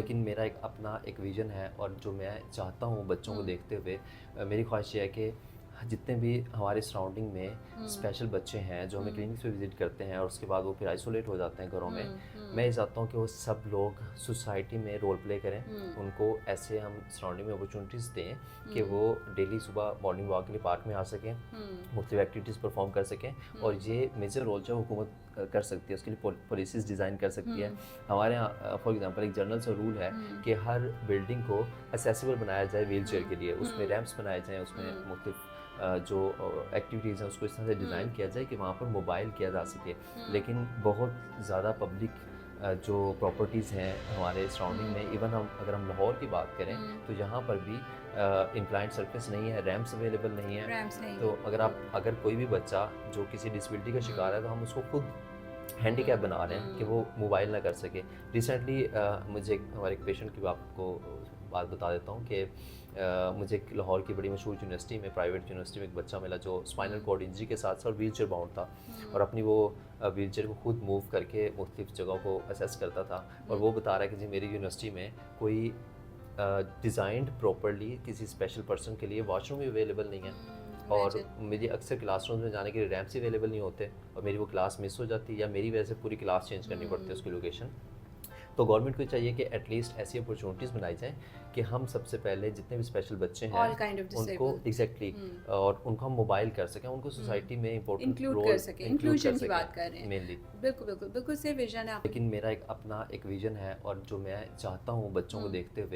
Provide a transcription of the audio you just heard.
لیکن میرا ایک اپنا ایک ویژن ہے اور جو میں چاہتا ہوں بچوں کو دیکھتے ہوئے میری خواہش یہ ہے کہ جتنے بھی ہمارے سراؤنڈنگ میں اسپیشل بچے ہیں جو ہمیں کلینکس پہ وزٹ کرتے ہیں اور اس کے بعد وہ پھر آئسولیٹ ہو جاتے ہیں گھروں میں، میں یہ چاہتا ہوں کہ وہ سب لوگ سوسائٹی میں رول پلے کریں، ان کو ایسے ہم سراؤنڈنگ میں اپرچونیٹیز دیں کہ وہ ڈیلی صبح مارننگ واک کے لیے پارک میں آ سکیں، مختلف ایکٹیویٹیز پرفارم کر سکیں، اور یہ میجر رول جو حکومت کر سکتی ہے، اس کے لیے پالیسیز ڈیزائن کر سکتی ہے۔ ہمارے یہاں فار ایگزامپل ایک جنرل سا رول ہے کہ ہر بلڈنگ کو ایسیسیبل بنایا جائے ویل چیئر کے لیے، اس میں ریمپس بنائے جائیں، اس میں مختلف جو ایکٹیویٹیز ہیں اس کو اس طرح سے ڈیزائن کیا جائے کہ وہاں پر موبائل کیا جا سکے۔ لیکن بہت زیادہ پبلک جو پراپرٹیز ہیں ہمارے سراؤنڈنگ میں، ایون اگر ہم لاہور کی بات کریں تو یہاں پر بھی انکلائنڈ سرفیس نہیں ہے، ریمپس اویلیبل نہیں ہیں، تو اگر کوئی بھی بچہ جو کسی ڈسیبلٹی کا شکار ہے تو ہم اس کو خود ہینڈی کیپ بنا رہے ہیں کہ وہ موبائل نہ کر سکے۔ ریسنٹلی مجھے ہمارے ایک پیشنٹ کی آپ کو بات بتا دیتا ہوں کہ مجھے لاہور کی بڑی مشہور یونیورسٹی میں، پرائیویٹ یونیورسٹی میں ایک بچہ ملا جو اسپائنل کارڈ انجری کے ساتھ ساتھ ویل چیئر باؤنڈ تھا، اور اپنی وہ ویل چیئر کو خود موو کر کے مختلف جگہوں کو اسیس کرتا تھا، اور وہ بتا رہا ہے کہ جی میری یونیورسٹی میں کوئی ڈیزائنڈ پراپرلی کسی اسپیشل پرسن کے لیے واش روم بھی اویلیبل نہیں ہے، اور میری اکثر کلاس رومز میں جانے کے لیے ریمپس ہی اویلیبل نہیں ہوتے، اور میری وہ کلاس مس ہو جاتی ہے یا میری وجہ سے پوری کلاس چینج کرنی پڑتی ہے اس کی لوکیشن۔ تو گورنمنٹ کو چاہیے کہ ایٹ لیسٹ ایسی اپرچونیٹیز بنائی جائیں کہ ہم سب سے پہلے جتنے بھی اسپیشل بچے ہیں ان کو ایگزیکٹلی اور ان کو ہم موبائل کر سکیں، ان کو سوسائٹی میں امپورٹنٹ رول کر سکیں، انکلوژن کی بات کر رہے ہیں مینلی۔ بالکل بالکل بالکل سے ویژن ہے، لیکن میرا ایک اپنا ایک ویژن ہے اور جو میں چاہتا ہوں بچوں کو دیکھتے ہوئے